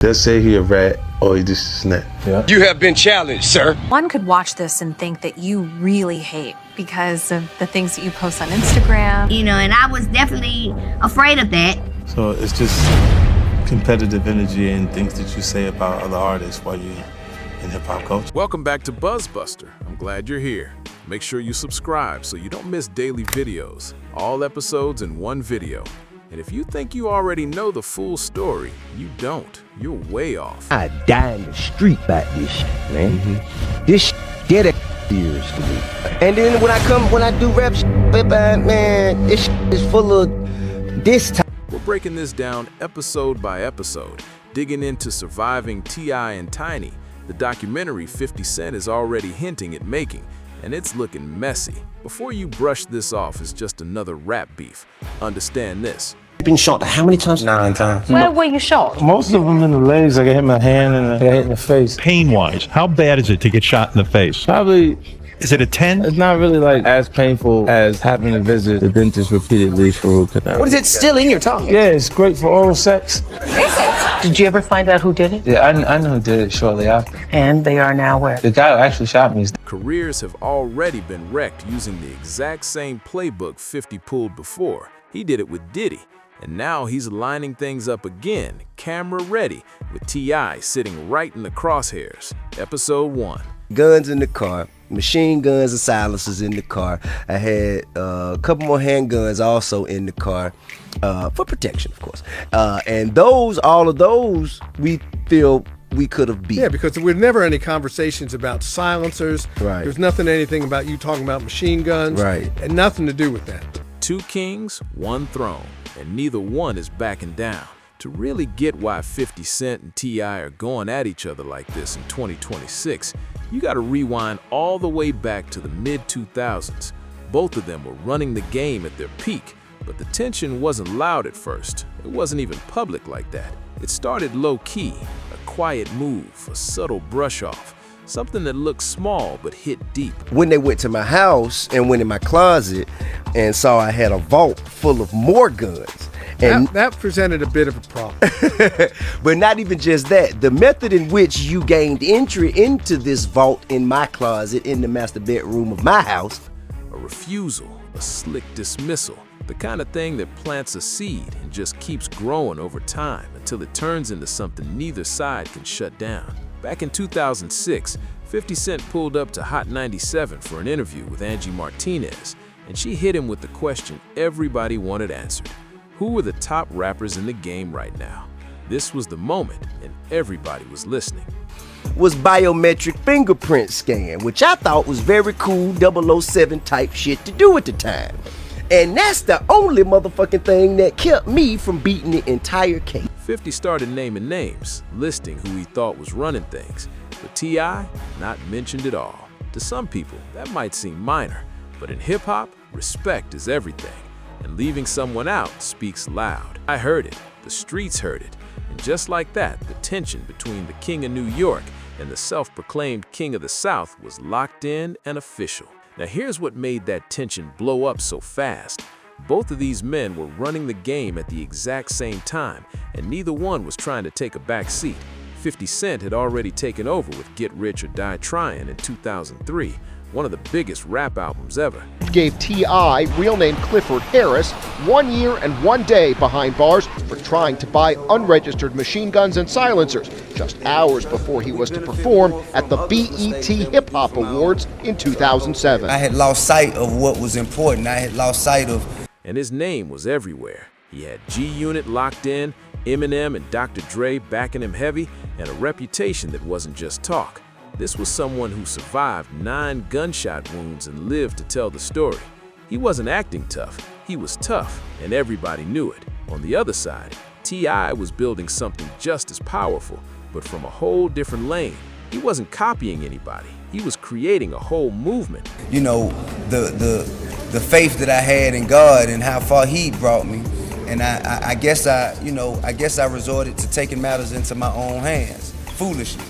They'll say he a rat or he just a snap. Yeah. You have been challenged, sir. One could watch this and think that you really hate because of the things that you post on Instagram. You know, and I was definitely afraid of that. So it's just competitive energy and things that you say about other artists while you're in hip-hop culture. Welcome back to BuzzBuster. I'm glad you're here. Make sure you subscribe so you don't miss daily videos. All episodes in one video. And if you think you already know the full story, you don't. You're way off. I die in the street about this shit, man. This shit get it serious to me. And then when I do rap shit, man, this shit is full of this type. We're breaking this down episode by episode, digging into surviving T.I. and Tiny, the documentary 50 Cent is already hinting at making, and it's looking messy. Before you brush this off as just another rap beef, understand this. You've been shot how many times? 9 times. Where were you shot? Most of them in the legs. Like I hit my hand and I got hit in the face. Pain-wise, how bad is it to get shot in the face? Probably, Is it a 10? it's not really like as painful as having to visit the dentist repeatedly for root canal. What is it still in your tongue? Yeah, it's great for oral sex. Did you ever find out who did it? Yeah, I know who did it shortly after. And they are now where? The guy who actually shot me is Careers have already been wrecked using the exact same playbook 50 pulled before. He did it with Diddy. And now he's lining things up again, camera ready, with T.I. sitting right in the crosshairs. Episode 1. Guns in the car, machine guns and silencers in the car. I had a couple more handguns also in the car for protection, of course. And all of those, we feel we could have beat. Yeah, because there were never any conversations about silencers. Right. There's anything about you talking about machine guns. Right. And nothing to do with that. 2 kings, 1 throne, and neither one is backing down. To really get why 50 Cent and T.I. are going at each other like this in 2026, you gotta rewind all the way back to the mid-2000s. Both of them were running the game at their peak, but the tension wasn't loud at first. It wasn't even public like that. It started low-key, a quiet move, a subtle brush-off, something that looked small but hit deep. When they went to my house and went in my closet and saw I had a vault full of more guns. And That presented a bit of a problem. but not even just that. The method in which you gained entry into this vault in my closet in the master bedroom of my house. A refusal, a slick dismissal, the kind of thing that plants a seed and just keeps growing over time until it turns into something neither side can shut down. Back in 2006, 50 Cent pulled up to Hot 97 for an interview with Angie Martinez, and she hit him with the question everybody wanted answered. Who were the top rappers in the game right now? This was the moment, and everybody was listening. Was biometric fingerprint scan, which I thought was very cool 007 type shit to do at the time. And that's the only motherfucking thing that kept me from beating the entire case. 50 started naming names, listing who he thought was running things, but T.I. not mentioned at all. To some people, that might seem minor, but in hip-hop, respect is everything, and leaving someone out speaks loud. I heard it, the streets heard it, and just like that, the tension between the King of New York and the self-proclaimed King of the South was locked in and official. Now here's what made that tension blow up so fast. Both of these men were running the game at the exact same time, and neither one was trying to take a back seat. 50 Cent had already taken over with Get Rich or Die Trying in 2003, one of the biggest rap albums ever. Gave T.I., real name Clifford Harris, 1 year and 1 day behind bars for trying to buy unregistered machine guns and silencers, just hours before he was to perform at the BET Hip Hop Awards in 2007. I had lost sight of what was important. I had lost sight of... And his name was everywhere. He had G-Unit locked in, Eminem and Dr. Dre backing him heavy, and a reputation that wasn't just talk. This was someone who survived 9 gunshot wounds and lived to tell the story. He wasn't acting tough, he was tough, and everybody knew it. On the other side, T.I. was building something just as powerful, but from a whole different lane. He wasn't copying anybody, he was creating a whole movement. You know, the faith that I had in God and how far He brought me, and I guess I resorted to taking matters into my own hands, foolishly.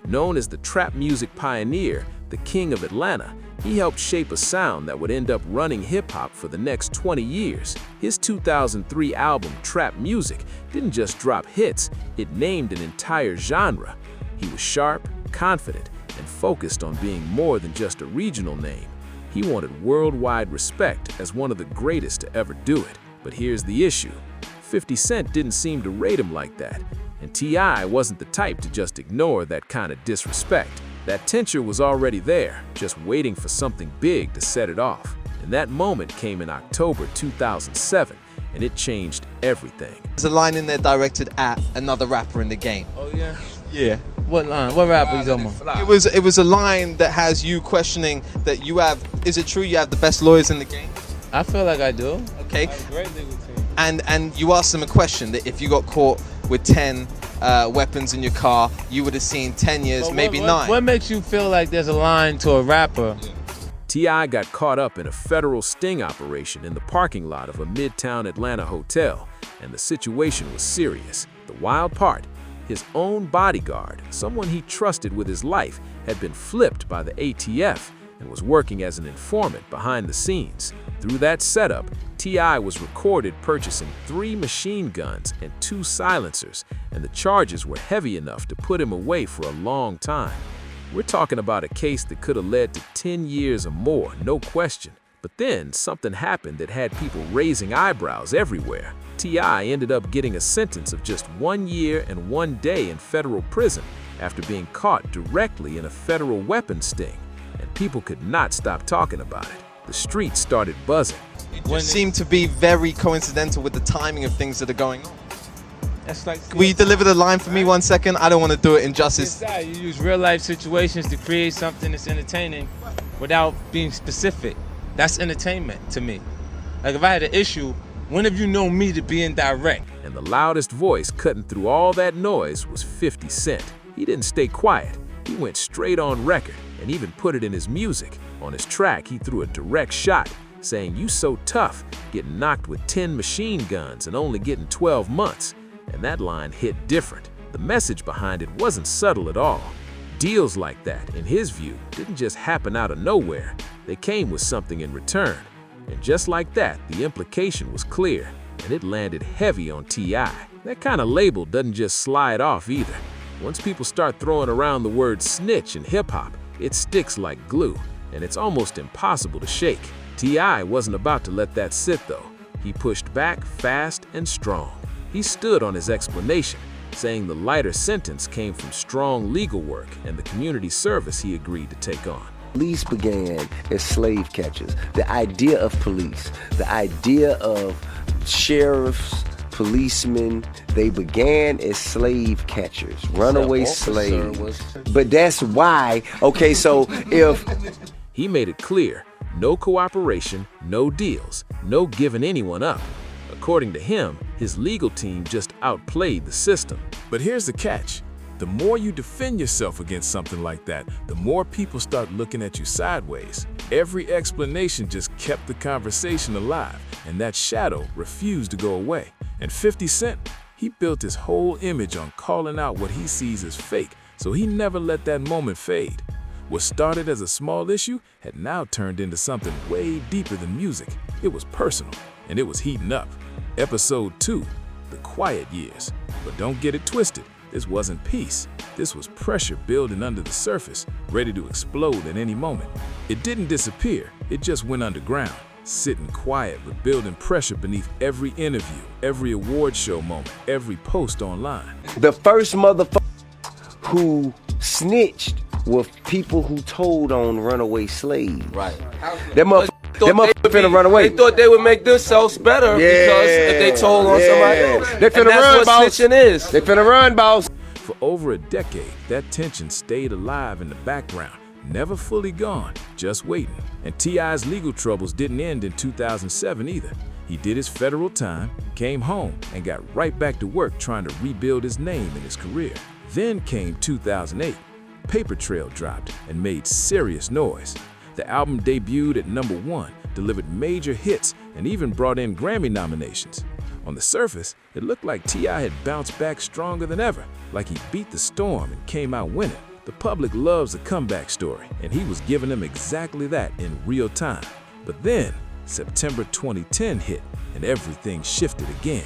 Known as the trap music pioneer, the King of Atlanta, He helped shape a sound that would end up running hip-hop for the next 20 years. His 2003 album, Trap Music, didn't just drop hits, it named an entire genre. He was sharp, confident, and focused on being more than just a regional name. He wanted worldwide respect as one of the greatest to ever do it. But here's the issue. 50 Cent didn't seem to rate him like that, and T.I. wasn't the type to just ignore that kind of disrespect. That tension was already there, just waiting for something big to set it off. And that moment came in October 2007, and it changed everything. There's a line in there directed at another rapper in the game. Oh yeah? Yeah. What line? What rapper you talking about? It was a line that has you questioning that you have, is it true you have the best lawyers in the game? I feel like I do. Okay. I have a great legal team. And you asked them a question that if you got caught with 10 weapons in your car, you would have seen 10 years, maybe 9. What makes you feel like there's a line to a rapper? T.I. got caught up in a federal sting operation in the parking lot of a Midtown Atlanta hotel, and the situation was serious. The wild part, his own bodyguard, someone he trusted with his life, had been flipped by the ATF and was working as an informant behind the scenes. Through that setup, T.I. was recorded purchasing 3 machine guns and 2 silencers, and the charges were heavy enough to put him away for a long time. We're talking about a case that could have led to 10 years or more, no question. But then something happened that had people raising eyebrows everywhere. T.I. ended up getting a sentence of just 1 year and 1 day in federal prison after being caught directly in a federal weapons sting, and people could not stop talking about it. The streets started buzzing. It seemed to be very coincidental with the timing of things that are going on. That's like. Will you deliver the line for me 1 second? I don't want to do it injustice. You use real life situations to create something that's entertaining without being specific. That's entertainment to me. Like if I had an issue, when have you known me to be indirect? And the loudest voice cutting through all that noise was 50 Cent. He didn't stay quiet. He went straight on record and even put it in his music. On his track, he threw a direct shot, saying, "You so tough, getting knocked with 10 machine guns and only getting 12 months. And that line hit different. The message behind it wasn't subtle at all. Deals like that, in his view, didn't just happen out of nowhere. They came with something in return. And just like that, the implication was clear, and it landed heavy on T.I. That kind of label doesn't just slide off either. Once people start throwing around the word snitch in hip-hop, it sticks like glue, and it's almost impossible to shake. T.I. wasn't about to let that sit though. He pushed back fast and strong. He stood on his explanation, saying the lighter sentence came from strong legal work and the community service he agreed to take on. Police began as slave catchers. The idea of police, the idea of sheriffs, policemen, they began as slave catchers, runaway slaves. But that's why, okay, so if... He made it clear, no cooperation, no deals, no giving anyone up. According to him, his legal team just outplayed the system. But here's the catch. The more you defend yourself against something like that, the more people start looking at you sideways. Every explanation just kept the conversation alive, and that shadow refused to go away. And 50 Cent, he built his whole image on calling out what he sees as fake, so he never let that moment fade. What started as a small issue had now turned into something way deeper than music. It was personal, and it was heating up. Episode 2, The Quiet Years. But don't get it twisted, this wasn't peace. This was pressure building under the surface, ready to explode at any moment. It didn't disappear, it just went underground, sitting quiet but building pressure beneath every interview, every award show moment, every post online. The first motherfucker who snitched were people who told on runaway slaves. Right. That motherfucker finna run away. They thought they would make themselves better because if they told on somebody else. They finna run, boss. Is. They finna run, boss. For over a decade, that tension stayed alive in the background, never fully gone, just waiting. And T.I.'s legal troubles didn't end in 2007 either. He did his federal time, came home, and got right back to work trying to rebuild his name and his career. Then came 2008. Paper Trail dropped and made serious noise. The album debuted at #1, delivered major hits, and even brought in Grammy nominations. On the surface, it looked like T.I. had bounced back stronger than ever, like he beat the storm and came out winning. The public loves a comeback story, and he was giving them exactly that in real time. But then, September 2010 hit, and everything shifted again.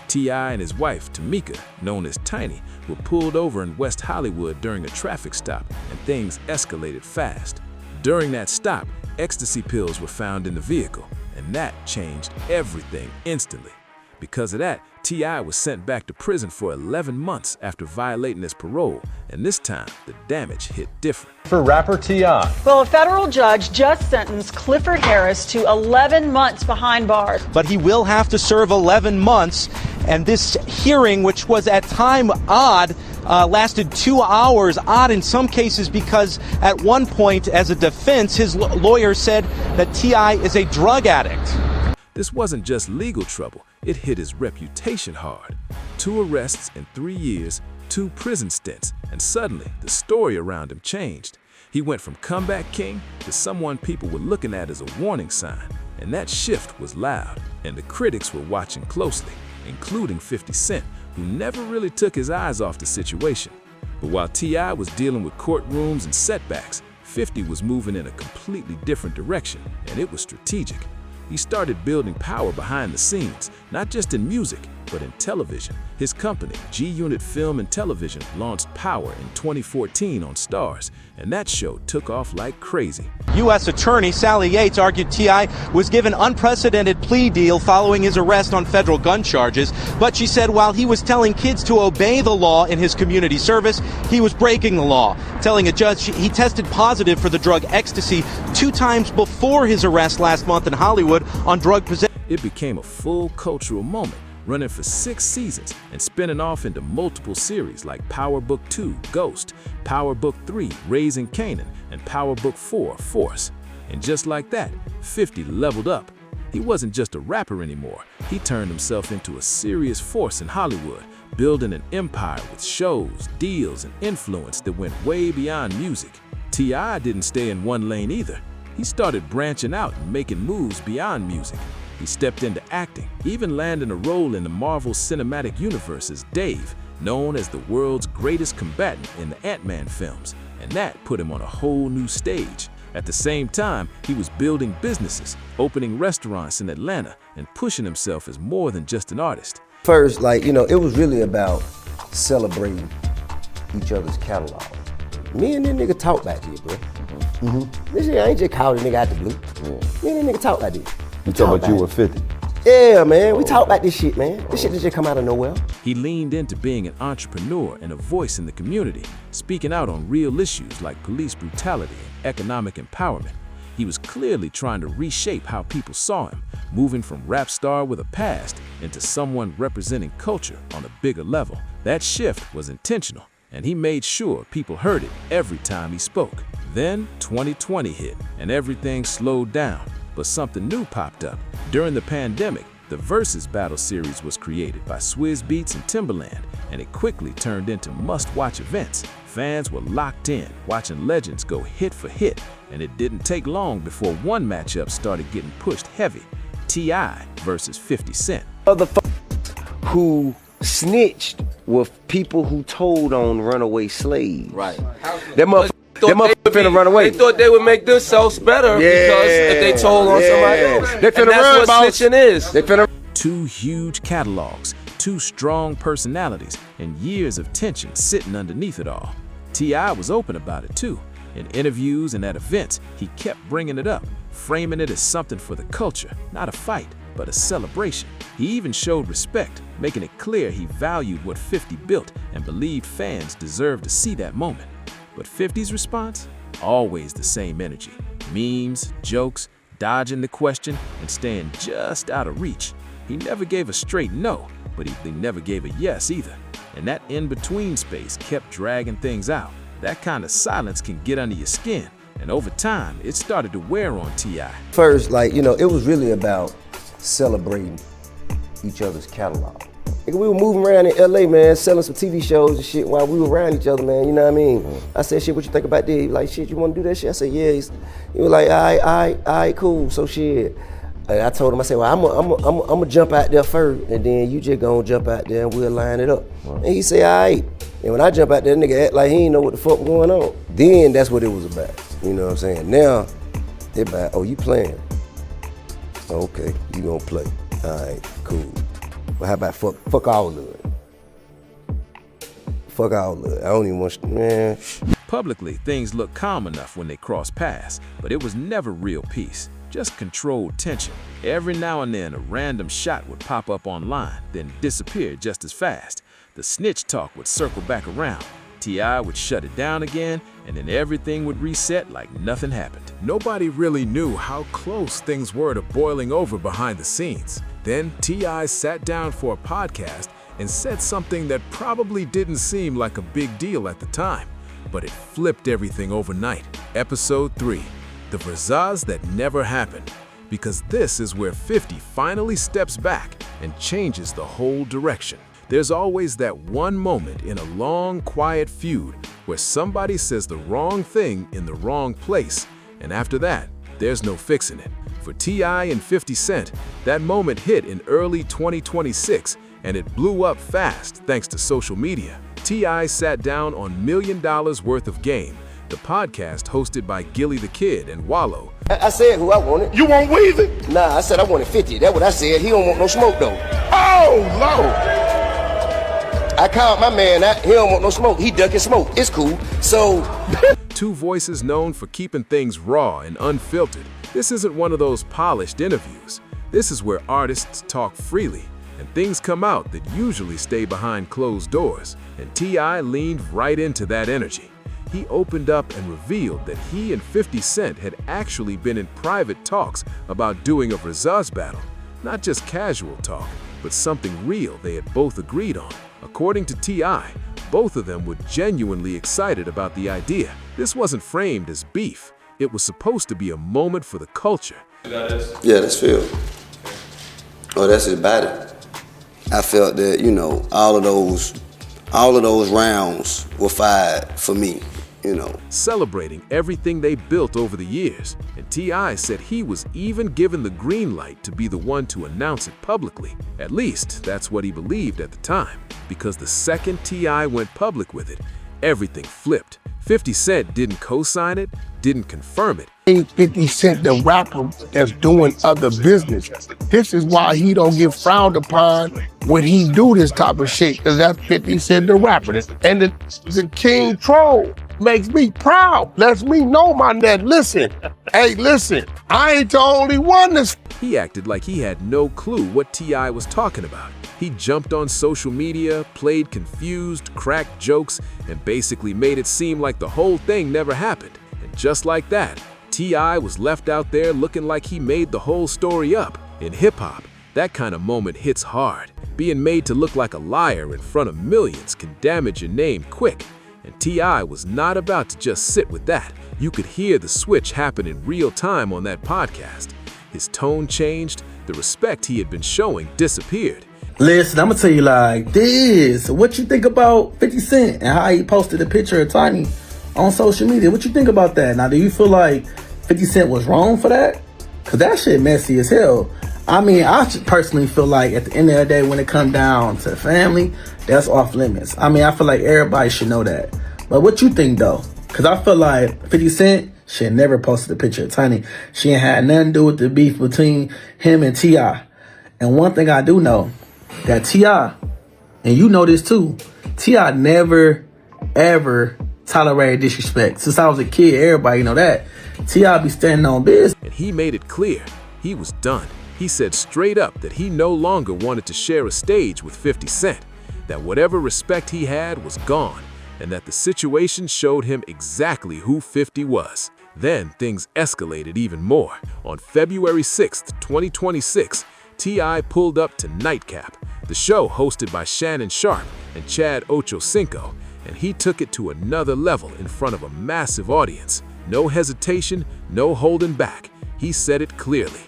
T.I. and his wife, Tamika, known as Tiny, were pulled over in West Hollywood during a traffic stop, and things escalated fast. During that stop, ecstasy pills were found in the vehicle, and that changed everything instantly. Because of that, T.I. was sent back to prison for 11 months after violating his parole, and this time, the damage hit different. For rapper T.I. Well, a federal judge just sentenced Clifford Harris to 11 months behind bars. But he will have to serve 11 months, and this hearing, which was at time odd, lasted 2 hours, odd in some cases because at one point, as a defense, his lawyer said that T.I. is a drug addict. This wasn't just legal trouble, it hit his reputation hard. 2 arrests in 3 years, 2 prison stints, and suddenly the story around him changed. He went from comeback king to someone people were looking at as a warning sign, and that shift was loud, and the critics were watching closely, including 50 Cent, who never really took his eyes off the situation. But while T.I. was dealing with courtrooms and setbacks, 50 was moving in a completely different direction, and it was strategic. He started building power behind the scenes, not just in music, but in television. His company, G-Unit Film and Television, launched Power in 2014 on Starz, and that show took off like crazy. U.S. Attorney Sally Yates argued T.I. was given unprecedented plea deal following his arrest on federal gun charges, but she said while he was telling kids to obey the law in his community service, he was breaking the law, telling a judge he tested positive for the drug ecstasy 2 times before his arrest last month in Hollywood on drug possession. It became a full cultural moment, running for 6 seasons and spinning off into multiple series like Power Book 2, Ghost, Power Book 3, Raising Kanan, and Power Book 4, Force. And just like that, 50 leveled up. He wasn't just a rapper anymore. He turned himself into a serious force in Hollywood, building an empire with shows, deals, and influence that went way beyond music. T.I. didn't stay in one lane either. He started branching out and making moves beyond music. He stepped into acting, even landing a role in the Marvel Cinematic Universe as Dave, known as the world's greatest combatant in the Ant-Man films, and that put him on a whole new stage. At the same time, he was building businesses, opening restaurants in Atlanta, and pushing himself as more than just an artist. First, it was really about celebrating each other's catalog. Me and this nigga talk back here, bro. This shit, I ain't just called a nigga out the blue. Me and this nigga talk like this. You talking about you were 50? Yeah, man. We talk about this shit, man. This shit just come out of nowhere. He leaned into being an entrepreneur and a voice in the community, speaking out on real issues like police brutality and economic empowerment. He was clearly trying to reshape how people saw him, moving from rap star with a past into someone representing culture on a bigger level. That shift was intentional, and he made sure people heard it every time he spoke. Then 2020 hit, and everything slowed down. But something new popped up. During the pandemic, the Versus Battle series was created by Swizz Beatz and Timbaland, and it quickly turned into must-watch events. Fans were locked in, watching legends go hit for hit, and it didn't take long before one matchup started getting pushed heavy: T.I. versus 50 Cent. Motherfuckers who snitched were people who told on runaway slaves. Right. That motherfucker finna run away. They thought they would make themselves better because if they told on somebody else. They finna run, what snitching is. They finna. 2 huge catalogs, 2 strong personalities, and years of tension sitting underneath it all. T.I. was open about it too. In interviews and at events, he kept bringing it up, framing it as something for the culture, not a fight, but a celebration. He even showed respect, making it clear he valued what 50 built and believed fans deserved to see that moment. But 50's response? Always the same energy. Memes, jokes, dodging the question, and staying just out of reach. He never gave a straight no, but he never gave a yes either. And that in-between space kept dragging things out. That kind of silence can get under your skin, and over time, it started to wear on T.I. First, it was really about celebrating each other's catalog. We were moving around in LA, man, selling some TV shows and shit while we were around each other, man, you know what I mean? I said, shit, what you think about this? He was like, shit, you wanna do that shit? I said, yeah. He was like, all right, cool. So shit, And I told him, I said, well, I'm gonna jump out there first, and then you just gonna jump out there and we'll line it up. And he said, all right. And when I jump out there, nigga act like he ain't know what the fuck was going on. Then that's what it was about. You know what I'm saying? Now, they about, oh, you playing? Okay, you gonna play. All right, cool. Well, how about fuck all of it? Fuck all of it. I don't even want, man. Publicly, things looked calm enough when they crossed paths, but it was never real peace, just controlled tension. Every now and then, a random shot would pop up online, then disappear just as fast. The snitch talk would circle back around. T.I. would shut it down again, and then everything would reset like nothing happened. Nobody really knew how close things were to boiling over behind the scenes. Then T.I. sat down for a podcast and said something that probably didn't seem like a big deal at the time, but it flipped everything overnight. Episode 3, The Verzaz That Never Happened. Because this is where 50 finally steps back and changes the whole direction. There's always that one moment in a long, quiet feud where somebody says the wrong thing in the wrong place, and after that, there's no fixing it. For T.I. and 50 Cent, that moment hit in early 2026, and it blew up fast thanks to social media. T.I. sat down on $1 million worth of Game, the podcast hosted by Gilly the Kid and Wallow. I said who I wanted. You want Weezy? Nah, I said I wanted 50. That's what I said. He don't want no smoke though. Oh, Lord. I called my man out. He don't want no smoke. He ducking smoke. It's cool. So two voices known for keeping things raw and unfiltered. This isn't one of those polished interviews. This is where artists talk freely, and things come out that usually stay behind closed doors. And T.I. leaned right into that energy. He opened up and revealed that he and 50 Cent had actually been in private talks about doing a Verzaz battle. Not just casual talk, but something real they had both agreed on. According to T.I., both of them were genuinely excited about the idea. This wasn't framed as beef. It was supposed to be a moment for the culture. Yeah, that's Phil. Oh, that's his body. I felt that, you know, all of those rounds were fired for me, you know. Celebrating everything they built over the years. And T.I. said he was even given the green light to be the one to announce it publicly. At least, that's what he believed at the time. Because the second T.I. went public with it, everything flipped. 50 Cent didn't co-sign it, didn't confirm it. 50 Cent, the rapper that's doing other business. This is why he don't get frowned upon when he do this type of shit, because that's 50 Cent, the rapper. And the King Troll makes me proud. Lets me know, my dad, listen, hey, listen, I ain't the only one that's... He acted like he had no clue what T.I. was talking about. He jumped on social media, played confused, cracked jokes, and basically made it seem like the whole thing never happened. And just like that, T.I. was left out there looking like he made the whole story up. In hip-hop, that kind of moment hits hard. Being made to look like a liar in front of millions can damage your name quick. And T.I. was not about to just sit with that. You could hear the switch happen in real time on that podcast. His tone changed, the respect he had been showing disappeared. Listen, I'm gonna tell you like this. What you think about 50 Cent and how he posted a picture of Tiny on social media? What you think about that? Now, do you feel like 50 Cent was wrong for that? Cause that shit messy as hell. I mean, I personally feel like at the end of the day, when it comes down to family, that's off limits. I mean, I feel like everybody should know that. But what you think though? Cause I feel like 50 Cent should never posted a picture of Tiny. She ain't had nothing to do with the beef between him and T.I. And one thing I do know, that T.I., and you know this too, T.I. never, ever tolerated disrespect. Since I was a kid, everybody know that. T.I. be standing on business. And he made it clear, he was done. He said straight up that he no longer wanted to share a stage with 50 Cent, that whatever respect he had was gone, and that the situation showed him exactly who 50 was. Then things escalated even more. On February 6th, 2026, T.I. pulled up to Nightcap, the show hosted by Shannon Sharp and Chad Ochocinco, and he took it to another level in front of a massive audience. No hesitation, no holding back. He said it clearly.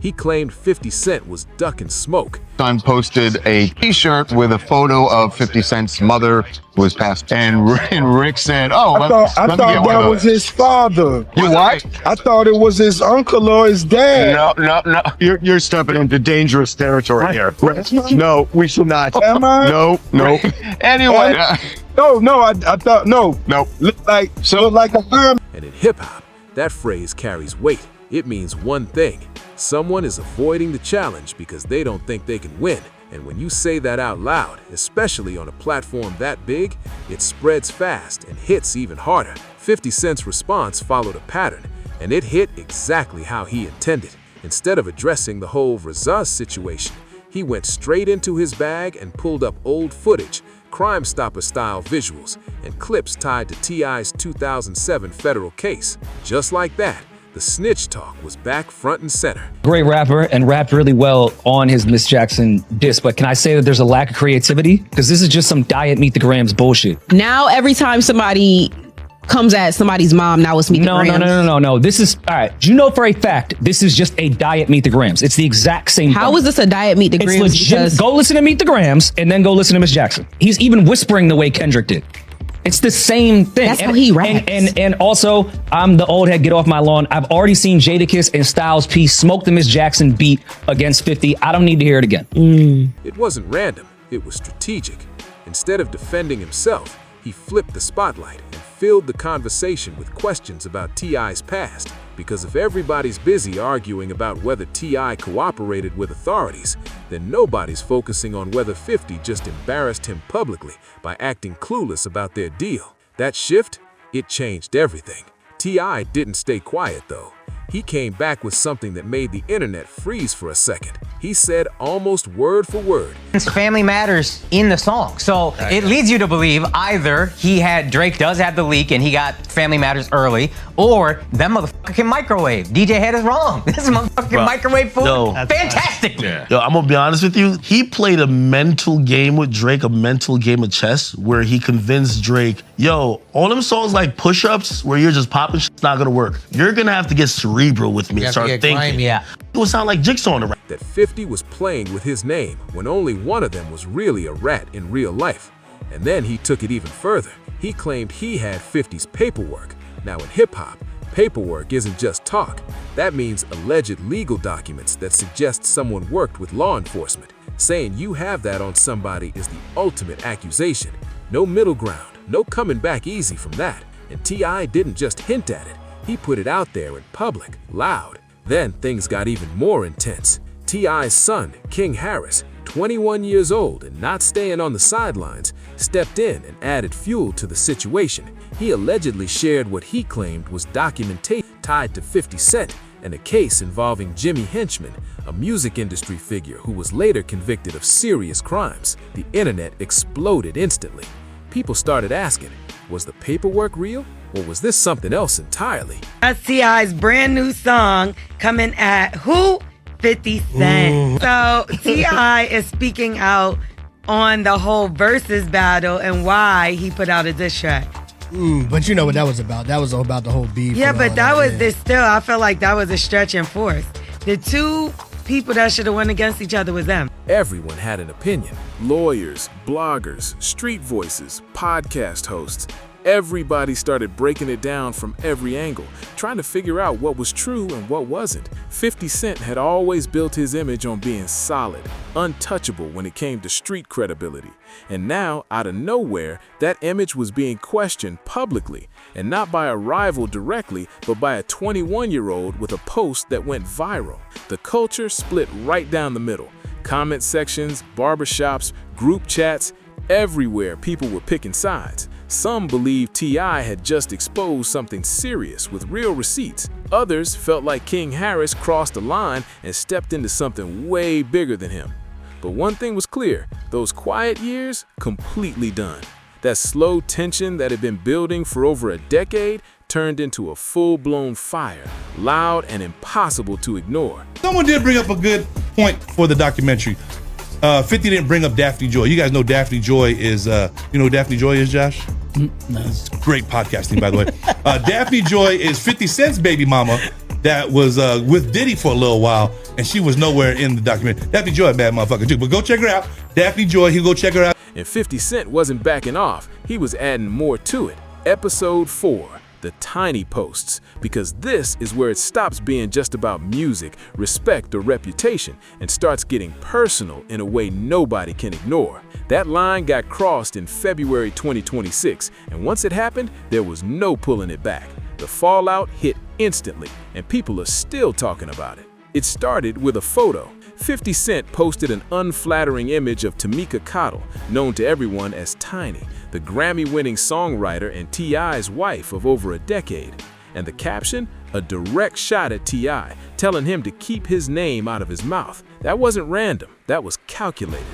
He claimed 50 Cent was ducking smoke. Son posted a t-shirt with a photo of 50 Cent's mother who was passed. And Rick said, oh, I thought that was his father. You what? I thought it was his uncle or his dad. No. You're stepping into dangerous territory here. No, we should not. Am I? No. Anyway. No, I thought, no. Look like a hermit. And in hip-hop, that phrase carries weight. It means one thing. Someone is avoiding the challenge because they don't think they can win. And when you say that out loud, especially on a platform that big, it spreads fast and hits even harder. 50 Cent's response followed a pattern, and it hit exactly how he intended. Instead of addressing the whole Razaz situation, he went straight into his bag and pulled up old footage, Crime Stopper-style visuals, and clips tied to T.I.'s 2007 federal case. Just like that, the snitch talk was back front and center. Great rapper and rapped really well on his Miss Jackson diss, but can I say that there's a lack of creativity? Because this is just some diet meet the grams bullshit. Now every time somebody comes at somebody's mom, now it's meet the grams. No. This is, all right, do you know for a fact this is just a diet meet the grams? It's the exact same How thing. is this a diet meet the grams? It's legit. Go listen to Meet the Grams and then go listen to Miss Jackson. He's even whispering the way Kendrick did. It's the same thing. That's how he raps. And also, I'm the old head, get off my lawn. I've already seen Jadakiss and Styles P smoke the Miss Jackson beat against 50. I don't need to hear it again. It wasn't random, it was strategic. Instead of defending himself, he flipped the spotlight and filled the conversation with questions about T.I.'s past. Because if everybody's busy arguing about whether T.I. cooperated with authorities, then nobody's focusing on whether 50 just embarrassed him publicly by acting clueless about their deal. That shift, it changed everything. T.I. didn't stay quiet though. He came back with something that made the internet freeze for a second. He said almost word for word, Family Matters in the song. So it leads you to believe either Drake does have the leak and he got Family Matters early, or that motherfucking microwave. DJ Head is wrong. This motherfucking microwave food, fantastic. Yo, I'm gonna be honest with you. He played a mental game with Drake, a mental game of chess, where he convinced Drake, yo, all them songs like push-ups where you're just popping shit's not gonna work. You're gonna have to get cerebral with me and start thinking. It would sound like Jigsaw on the rap. That 50 was playing with his name when only one of them was really a rat in real life. And then he took it even further. He claimed he had 50's paperwork. Now in hip-hop, paperwork isn't just talk. That means alleged legal documents that suggest someone worked with law enforcement. Saying you have that on somebody is the ultimate accusation. No middle ground, no coming back easy from that. And T.I. didn't just hint at it. He put it out there in public, loud. Then things got even more intense. T.I.'s son, King Harris, 21 years old and not staying on the sidelines, stepped in and added fuel to the situation. He allegedly shared what he claimed was documentation tied to 50 Cent and a case involving Jimmy Henchman, a music industry figure who was later convicted of serious crimes. The internet exploded instantly. People started asking, was the paperwork real? Or was this something else entirely? That's T.I.'s brand new song coming at who? 50 Cent. So T.I. is speaking out on the whole versus battle and why he put out a diss track. But you know what that was about. That was about the whole beef. Yeah, but that was this still, I felt like that was a stretch and force. The two people that should have went against each other was them. Everyone had an opinion. Lawyers, bloggers, street voices, podcast hosts. Everybody started breaking it down from every angle, trying to figure out what was true and what wasn't. 50 Cent had always built his image on being solid, untouchable when it came to street credibility. And now, out of nowhere, that image was being questioned publicly, and not by a rival directly, but by a 21-year-old with a post that went viral. The culture split right down the middle. Comment sections, barbershops, group chats, everywhere people were picking sides. Some believed T.I. had just exposed something serious with real receipts. Others felt like King Harris crossed the line and stepped into something way bigger than him. But one thing was clear, those quiet years, completely done. That slow tension that had been building for over a decade turned into a full-blown fire, loud and impossible to ignore. Someone did bring up a good point for the documentary. 50 didn't bring up Daphne Joy. You guys know Daphne Joy is, you know who Daphne Joy is, Josh? No. It's great podcasting, by the way. Daphne Joy is 50 Cent's baby mama, that was with Diddy for a little while, and she was nowhere in the documentary. Daphne Joy, a bad motherfucker too, but go check her out. Daphne Joy, go check her out. And 50 Cent wasn't backing off. He was adding more to it. Episode 4, the tiny posts, because this is where it stops being just about music, respect, or reputation, and starts getting personal in a way nobody can ignore. That line got crossed in February 2026, and once it happened, there was no pulling it back. The fallout hit instantly, and people are still talking about it. It started with a photo. 50 Cent posted an unflattering image of Tamika Cottle, known to everyone as Tiny, the Grammy-winning songwriter and T.I.'s wife of over a decade. And the caption? A direct shot at T.I., telling him to keep his name out of his mouth. That wasn't random, that was calculated.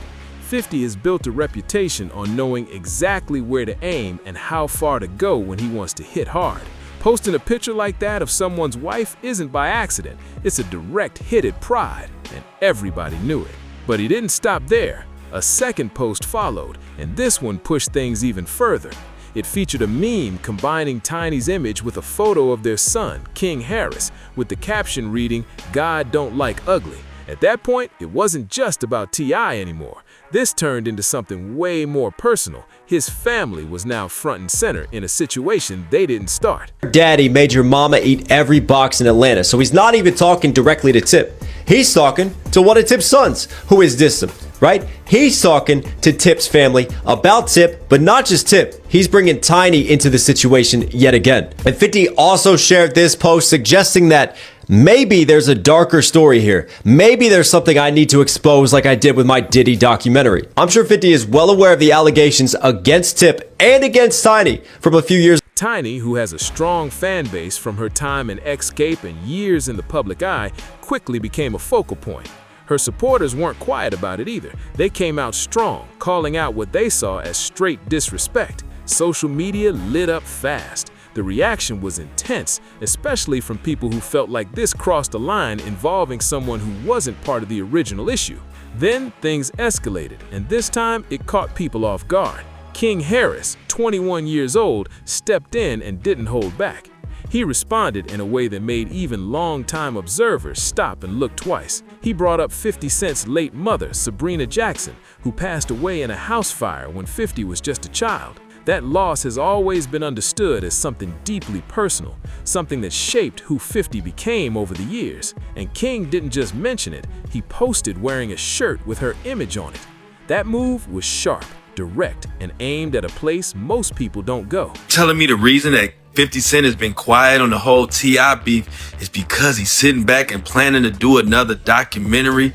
50 has built a reputation on knowing exactly where to aim and how far to go when he wants to hit hard. Posting a picture like that of someone's wife isn't by accident. It's a direct hit at pride, and everybody knew it. But he didn't stop there. A second post followed, and this one pushed things even further. It featured a meme combining Tiny's image with a photo of their son, King Harris, with the caption reading, "God don't like ugly." At that point, it wasn't just about T.I. anymore. This turned into something way more personal. His family was now front and center in a situation they didn't start. Daddy made your mama eat every box in Atlanta, so he's not even talking directly to Tip. He's talking to one of Tip's sons, who is distant, right? He's talking to Tip's family about Tip, but not just Tip. He's bringing Tiny into the situation yet again. And 50 also shared this post suggesting that maybe there's a darker story here. Maybe there's something I need to expose like I did with my Diddy documentary. I'm sure 50 is well aware of the allegations against Tip and against Tiny from a few years. Tiny, who has a strong fan base from her time in Escape and years in the public eye, quickly became a focal point. Her supporters weren't quiet about it either. They came out strong, calling out what they saw as straight disrespect. Social media lit up fast. The reaction was intense, especially from people who felt like this crossed a line involving someone who wasn't part of the original issue. Then things escalated, and this time it caught people off guard. King Harris, 21 years old, stepped in and didn't hold back. He responded in a way that made even long-time observers stop and look twice. He brought up 50 Cent's late mother, Sabrina Jackson, who passed away in a house fire when 50 was just a child. That loss has always been understood as something deeply personal, something that shaped who 50 became over the years. And King didn't just mention it, he posted wearing a shirt with her image on it. That move was sharp, direct, and aimed at a place most people don't go. Telling me the reason that 50 Cent has been quiet on the whole T.I. beef is because he's sitting back and planning to do another documentary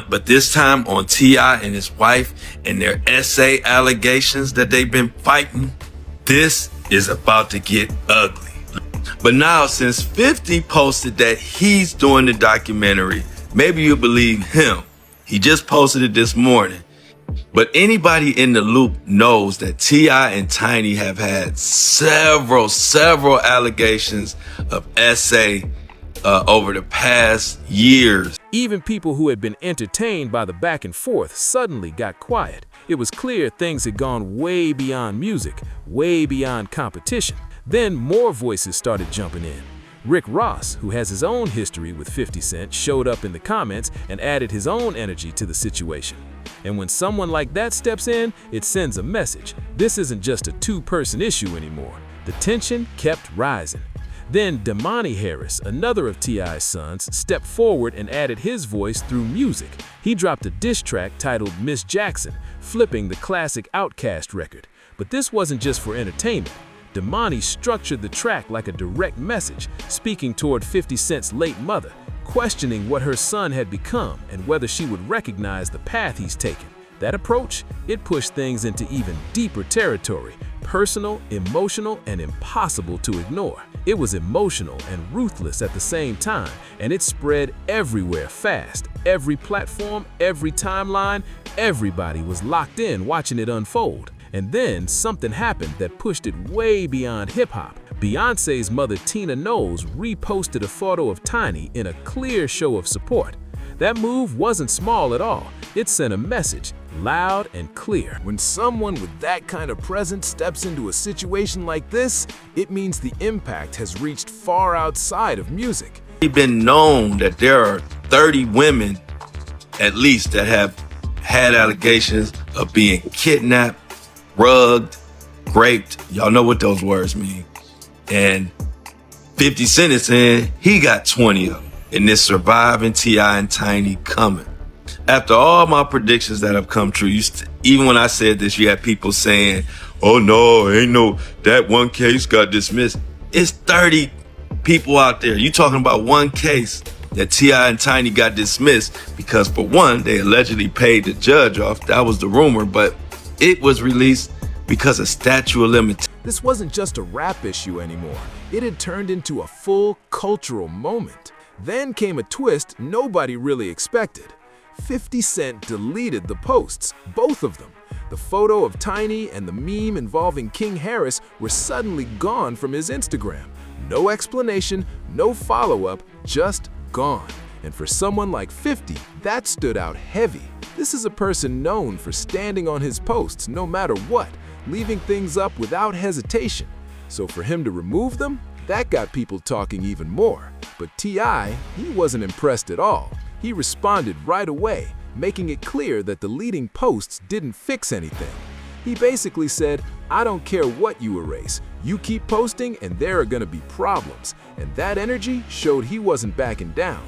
but this time on T.I. and his wife and their essay allegations that they've been fighting. This is about to get ugly. But now, since 50 posted that he's doing the documentary, maybe you believe him. He just posted it this morning. But anybody in the loop knows that T.I. and Tiny have had several allegations of essay over the past years. Even people who had been entertained by the back and forth suddenly got quiet. It was clear things had gone way beyond music, way beyond competition. Then more voices started jumping in. Rick Ross, who has his own history with 50 Cent, showed up in the comments and added his own energy to the situation. And when someone like that steps in, it sends a message. This isn't just a two-person issue anymore. The tension kept rising. Then Damani Harris, another of T.I.'s sons, stepped forward and added his voice through music. He dropped a diss track titled Miss Jackson, flipping the classic Outkast record. But this wasn't just for entertainment. Damani structured the track like a direct message, speaking toward 50 Cent's late mother, questioning what her son had become and whether she would recognize the path he's taken. That approach, it pushed things into even deeper territory, personal, emotional, and impossible to ignore. It was emotional and ruthless at the same time, and it spread everywhere fast. Every platform, every timeline, everybody was locked in watching it unfold. And then something happened that pushed it way beyond hip-hop. Beyoncé's mother, Tina Knowles, reposted a photo of Tiny in a clear show of support. That move wasn't small at all. It sent a message, loud and clear. When someone with that kind of presence steps into a situation like this, it means the impact has reached far outside of music. been known that there are 30 women, at least, that have had allegations of being kidnapped, rugged, raped. Y'all know what those words mean. And 50 Cent is saying he got 20 of them. And this surviving T.I. and Tiny coming. After all my predictions that have come true, even when I said this, you had people saying, oh no, ain't no, that one case got dismissed. It's 30 people out there. You talking about one case that T.I. and Tiny got dismissed because, for one, they allegedly paid the judge off. That was the rumor, but it was released because of statute of limitations. This wasn't just a rap issue anymore. It had turned into a full cultural moment. Then came a twist nobody really expected. 50 Cent deleted the posts, both of them. The photo of Tiny and the meme involving King Harris were suddenly gone from his Instagram. No explanation, no follow-up, just gone. And for someone like 50, that stood out heavy. This is a person known for standing on his posts no matter what, leaving things up without hesitation. So for him to remove them, that got people talking even more. But T.I., he wasn't impressed at all. He responded right away, making it clear that deleting posts didn't fix anything. He basically said, I don't care what you erase, you keep posting and there are gonna be problems. And that energy showed he wasn't backing down.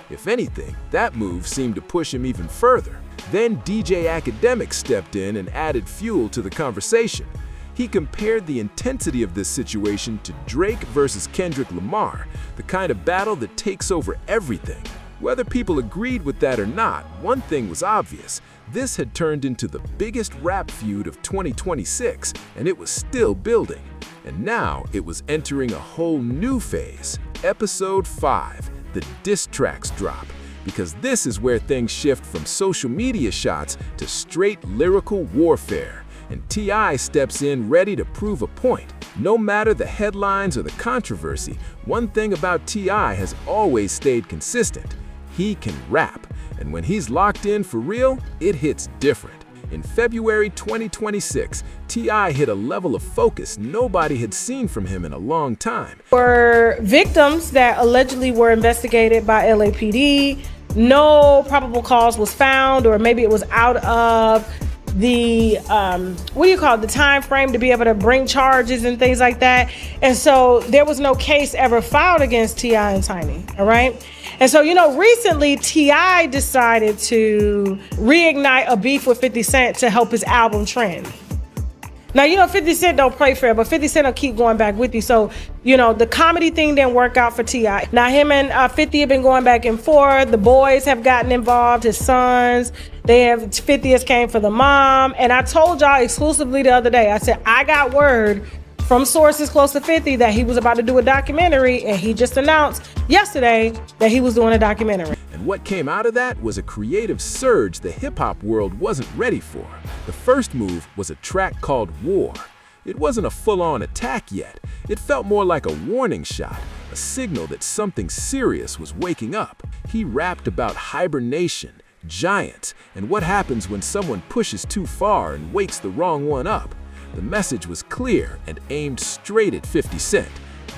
If anything, that move seemed to push him even further. Then DJ Academic stepped in and added fuel to the conversation. He compared the intensity of this situation to Drake versus Kendrick Lamar, the kind of battle that takes over everything. Whether people agreed with that or not, one thing was obvious. This had turned into the biggest rap feud of 2026, and it was still building. And now it was entering a whole new phase. Episode 5, the diss tracks drop. Because this is where things shift from social media shots to straight lyrical warfare. And T.I. steps in ready to prove a point. No matter the headlines or the controversy, one thing about T.I. has always stayed consistent. He can rap, and when he's locked in for real, it hits different. In February 2026, T.I. hit a level of focus nobody had seen from him in a long time. Were victims that allegedly were investigated by LAPD. No probable cause was found, or maybe it was out of the the time frame to be able to bring charges and things like that. And so there was no case ever filed against T.I. and Tiny, all right? And so, recently T.I. decided to reignite a beef with 50 Cent to help his album trend. Now, 50 Cent don't play fair, but 50 Cent will keep going back with you. So, the comedy thing didn't work out for T.I. Now, him and 50 have been going back and forth. The boys have gotten involved, his sons. 50 has came for the mom. And I told y'all exclusively the other day, I said, I got word from sources close to 50 that he was about to do a documentary, and he just announced yesterday that he was doing a documentary. And what came out of that was a creative surge the hip-hop world wasn't ready for. The first move was a track called War. It wasn't a full-on attack yet. It felt more like a warning shot, a signal that something serious was waking up. He rapped about hibernation, giants, and what happens when someone pushes too far and wakes the wrong one up. The message was clear and aimed straight at 50 Cent.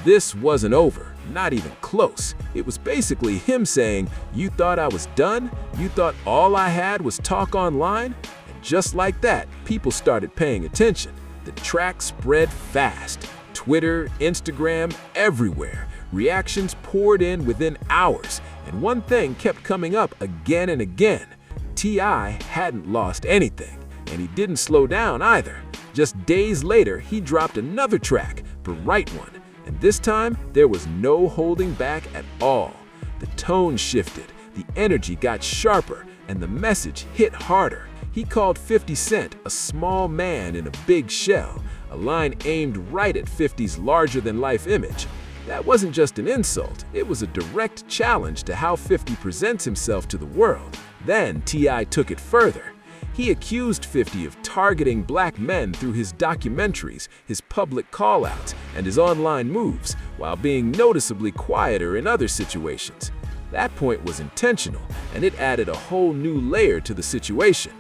This wasn't over, not even close. It was basically him saying, you thought I was done? You thought all I had was talk online? And just like that, people started paying attention. The track spread fast. Twitter, Instagram, everywhere. Reactions poured in within hours, and one thing kept coming up again and again. T.I. hadn't lost anything, and he didn't slow down either. Just days later, he dropped another track, the right one, and this time, there was no holding back at all. The tone shifted, the energy got sharper, and the message hit harder. He called 50 Cent a small man in a big shell, a line aimed right at 50's larger-than-life image. That wasn't just an insult, it was a direct challenge to how 50 presents himself to the world. Then T.I. took it further. He accused 50 of targeting black men through his documentaries, his public call-outs, and his online moves, while being noticeably quieter in other situations. That point was intentional, and it added a whole new layer to the situation.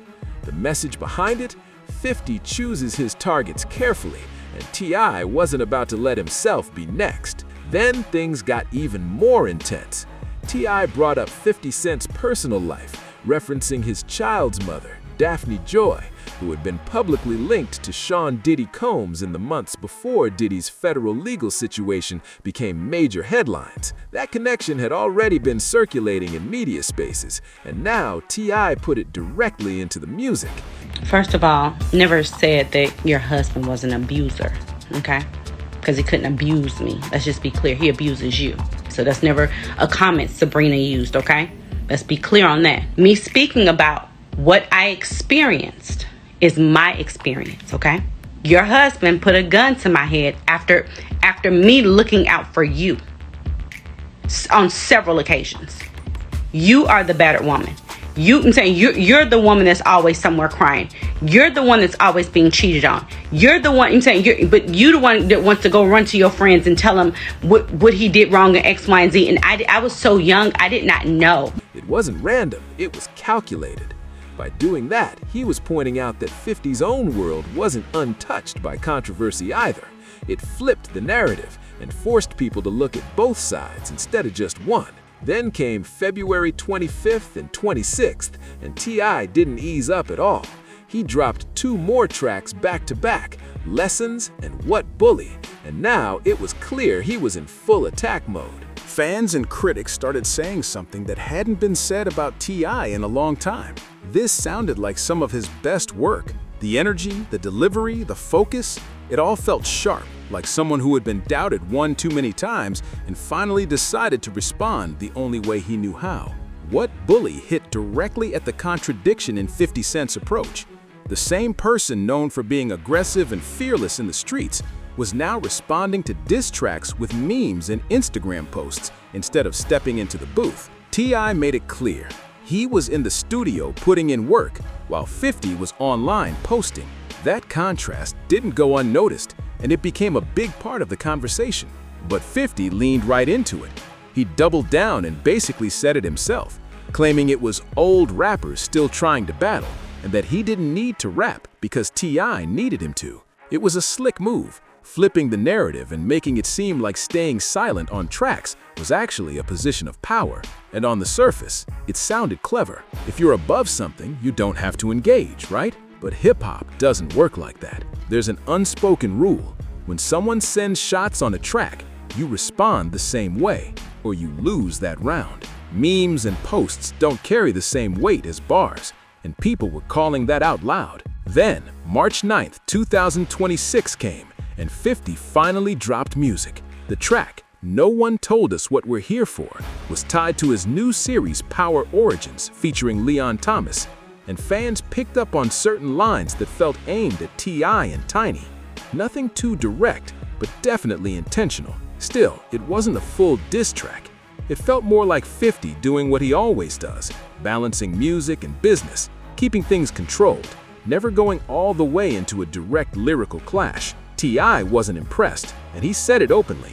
The message behind it? 50 chooses his targets carefully, and T.I. wasn't about to let himself be next. Then things got even more intense. T.I. brought up 50 Cent's personal life, referencing his child's mother, Daphne Joy, who had been publicly linked to Sean Diddy Combs in the months before Diddy's federal legal situation became major headlines. That connection had already been circulating in media spaces, and now T.I. put it directly into the music. First of all, never said that your husband was an abuser, okay? Because he couldn't abuse me. Let's just be clear. He abuses you. So that's never a comment Sabrina used, okay? Let's be clear on that. Me speaking about what I experienced is my experience, okay? Your husband put a gun to my head after me looking out for you on several occasions. You are the battered woman. I'm saying you're the woman that's always somewhere crying. You're the one that's always being cheated on. You're the one, I'm saying, but you the one that wants to go run to your friends and tell them what he did wrong in X, Y, and Z. And I was so young, I did not know. It wasn't random, it was calculated. By doing that, he was pointing out that 50's own world wasn't untouched by controversy either. It flipped the narrative and forced people to look at both sides instead of just one. Then came February 25th and 26th, and T.I. didn't ease up at all. He dropped 2 more tracks back to back, Lessons and What Bully, and now it was clear he was in full attack mode. Fans and critics started saying something that hadn't been said about T.I. in a long time. This sounded like some of his best work. The energy, the delivery, the focus, it all felt sharp, like someone who had been doubted one too many times and finally decided to respond the only way he knew how. What Bully hit directly at the contradiction in 50 Cent's approach. The same person known for being aggressive and fearless in the streets was now responding to diss tracks with memes and Instagram posts instead of stepping into the booth. T.I. made it clear. He was in the studio putting in work, while 50 was online posting. That contrast didn't go unnoticed, and it became a big part of the conversation. But 50 leaned right into it. He doubled down and basically said it himself, claiming it was old rappers still trying to battle, and that he didn't need to rap because T.I. needed him to. It was a slick move, flipping the narrative and making it seem like staying silent on tracks was actually a position of power. And on the surface, it sounded clever. If you're above something, you don't have to engage, right? But hip-hop doesn't work like that. There's an unspoken rule. When someone sends shots on a track, you respond the same way, or you lose that round. Memes and posts don't carry the same weight as bars, and people were calling that out loud. Then, March 9th, 2026 came, and 50 finally dropped music. The track, No One Told Us What We're Here For, was tied to his new series Power Origins featuring Leon Thomas, and fans picked up on certain lines that felt aimed at T.I. and Tiny. Nothing too direct, but definitely intentional. Still, it wasn't a full diss track. It felt more like 50 doing what he always does, balancing music and business, keeping things controlled, never going all the way into a direct lyrical clash. T.I. wasn't impressed, and he said it openly.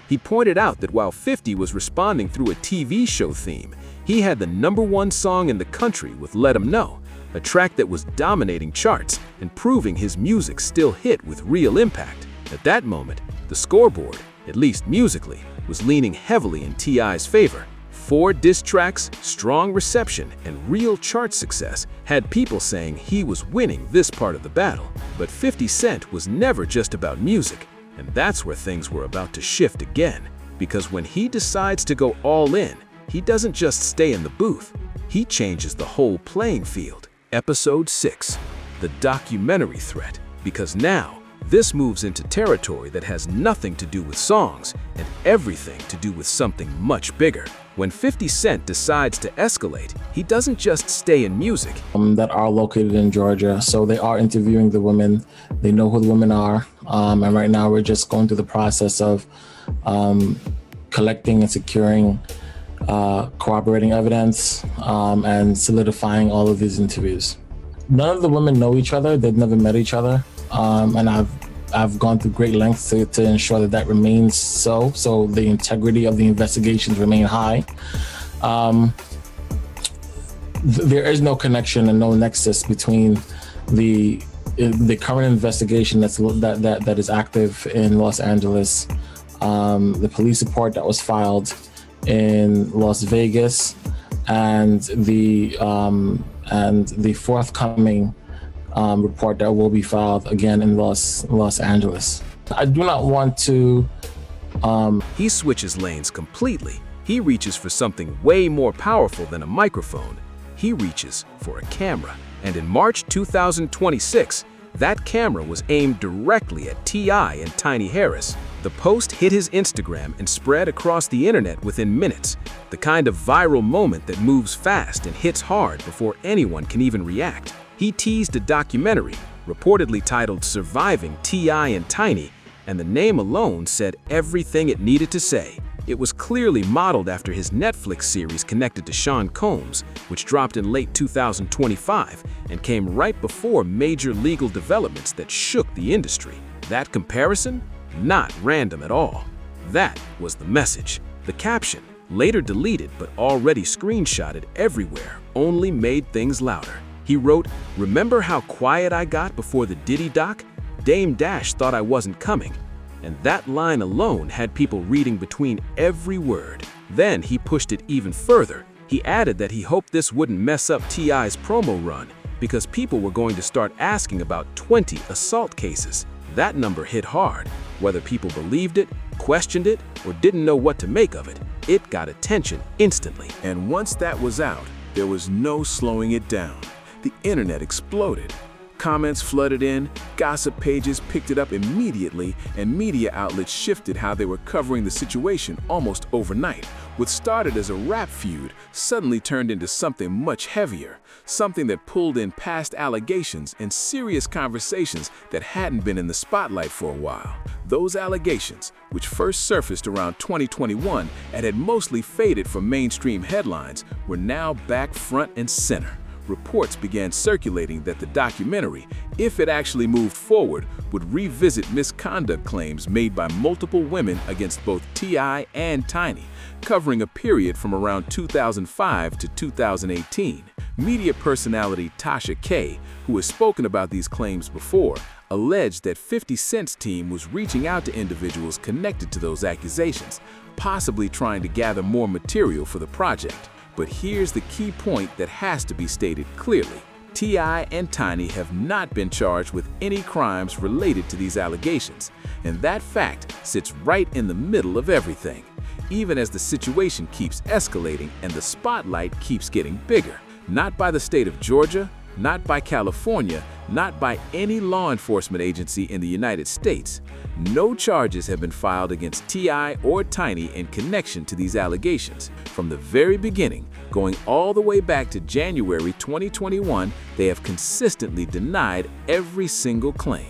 He pointed out that while 50 was responding through a TV show theme, he had the #1 song in the country with Let 'Em Know, a track that was dominating charts and proving his music still hit with real impact. At that moment, the scoreboard, at least musically, was leaning heavily in T.I.'s favor. 4 diss tracks, strong reception, and real chart success had people saying he was winning this part of the battle. But 50 Cent was never just about music, and that's where things were about to shift again. Because when he decides to go all in, he doesn't just stay in the booth, he changes the whole playing field. Episode 6, the documentary threat. Because now, this moves into territory that has nothing to do with songs and everything to do with something much bigger. When 50 Cent decides to escalate, he doesn't just stay in music. That are located in Georgia, so they are interviewing the women. They know who the women are, and right now we're just going through the process of collecting and securing corroborating evidence and solidifying all of these interviews. None of the women know each other. They've never met each other, and I've gone through great lengths to ensure that remains so the integrity of the investigations remain high. There is no connection and no nexus between the current investigation that is active in Los Angeles, the police report that was filed, in Las Vegas, and the forthcoming report that will be filed again in Los Angeles. I do not want to. He switches lanes completely. He reaches for something way more powerful than a microphone. He reaches for a camera. And in March 2026, that camera was aimed directly at T.I. and Tiny Harris. The post hit his Instagram and spread across the internet within minutes, the kind of viral moment that moves fast and hits hard before anyone can even react. He teased a documentary, reportedly titled Surviving T.I. and Tiny, and the name alone said everything it needed to say. It was clearly modeled after his Netflix series connected to Sean Combs, which dropped in late 2025 and came right before major legal developments that shook the industry. That comparison? Not random at all. That was the message. The caption, later deleted but already screenshotted everywhere, only made things louder. He wrote, "Remember how quiet I got before the Diddy doc? Dame Dash thought I wasn't coming." And that line alone had people reading between every word. Then he pushed it even further. He added that he hoped this wouldn't mess up T.I.'s promo run because people were going to start asking about 20 assault cases. That number hit hard. Whether people believed it, questioned it, or didn't know what to make of it, it got attention instantly. And once that was out, there was no slowing it down. The internet exploded. Comments flooded in, gossip pages picked it up immediately, and media outlets shifted how they were covering the situation almost overnight. What started as a rap feud suddenly turned into something much heavier, something that pulled in past allegations and serious conversations that hadn't been in the spotlight for a while. Those allegations, which first surfaced around 2021 and had mostly faded from mainstream headlines, were now back front and center. Reports began circulating that the documentary, if it actually moved forward, would revisit misconduct claims made by multiple women against both T.I. and Tiny, covering a period from around 2005 to 2018. Media personality Tasha K, who has spoken about these claims before, alleged that 50 Cent's team was reaching out to individuals connected to those accusations, possibly trying to gather more material for the project. But here's the key point that has to be stated clearly. T.I. and Tiny have not been charged with any crimes related to these allegations, and that fact sits right in the middle of everything. Even as the situation keeps escalating and the spotlight keeps getting bigger, not by the state of Georgia, not by California, not by any law enforcement agency in the United States. No charges have been filed against T.I. or Tiny in connection to these allegations. From the very beginning, going all the way back to January 2021, they have consistently denied every single claim.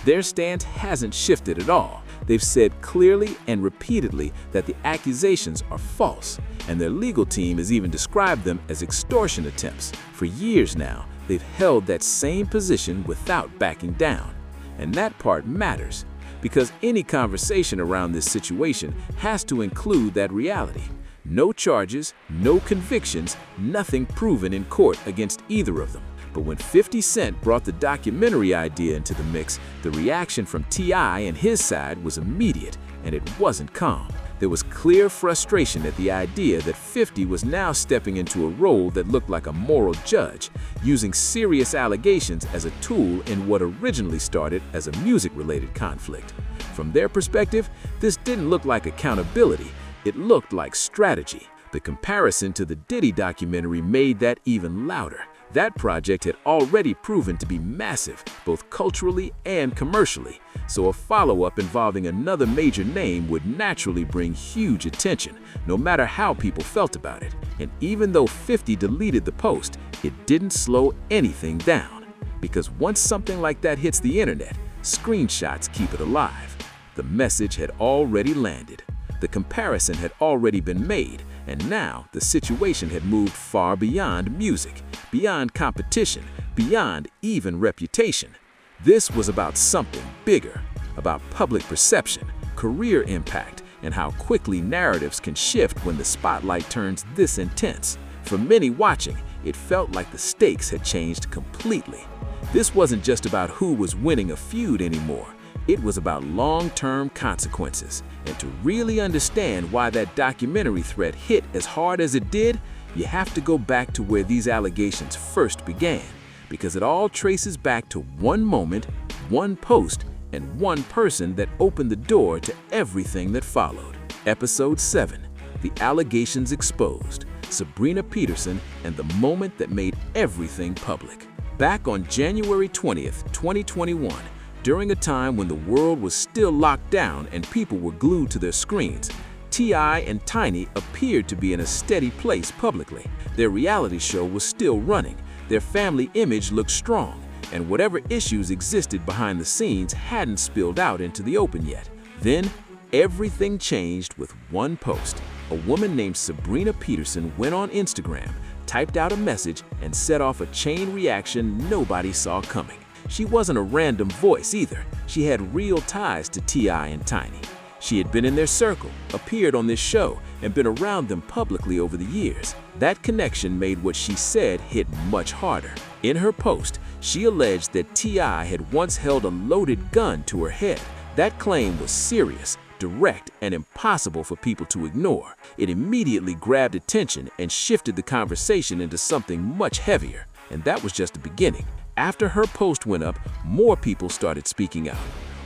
Their stance hasn't shifted at all. They've said clearly and repeatedly that the accusations are false, and their legal team has even described them as extortion attempts. For years now, they've held that same position without backing down. And that part matters, because any conversation around this situation has to include that reality. No charges, no convictions, nothing proven in court against either of them. But when 50 Cent brought the documentary idea into the mix, the reaction from T.I. and his side was immediate, and it wasn't calm. There was clear frustration at the idea that 50 was now stepping into a role that looked like a moral judge, using serious allegations as a tool in what originally started as a music-related conflict. From their perspective, this didn't look like accountability, it looked like strategy. The comparison to the Diddy documentary made that even louder. That project had already proven to be massive, both culturally and commercially, so a follow-up involving another major name would naturally bring huge attention, no matter how people felt about it. And even though 50 deleted the post, it didn't slow anything down. Because once something like that hits the internet, screenshots keep it alive. The message had already landed. The comparison had already been made, and now the situation had moved far beyond music, beyond competition, beyond even reputation. This was about something bigger, about public perception, career impact, and how quickly narratives can shift when the spotlight turns this intense. For many watching, it felt like the stakes had changed completely. This wasn't just about who was winning a feud anymore. It was about long-term consequences. And to really understand why that documentary thread hit as hard as it did, you have to go back to where these allegations first began, because it all traces back to one moment, one post, and one person that opened the door to everything that followed. Episode 7, The Allegations Exposed, Sabrina Peterson and the Moment That Made Everything Public. Back on January 20th, 2021, during a time when the world was still locked down and people were glued to their screens, T.I. and Tiny appeared to be in a steady place publicly. Their reality show was still running, their family image looked strong, and whatever issues existed behind the scenes hadn't spilled out into the open yet. Then, everything changed with one post. A woman named Sabrina Peterson went on Instagram, typed out a message, and set off a chain reaction nobody saw coming. She wasn't a random voice either. She had real ties to T.I. and Tiny. She had been in their circle, appeared on this show, and been around them publicly over the years. That connection made what she said hit much harder. In her post, she alleged that T.I. had once held a loaded gun to her head. That claim was serious, direct, and impossible for people to ignore. It immediately grabbed attention and shifted the conversation into something much heavier. And that was just the beginning. After her post went up, more people started speaking out.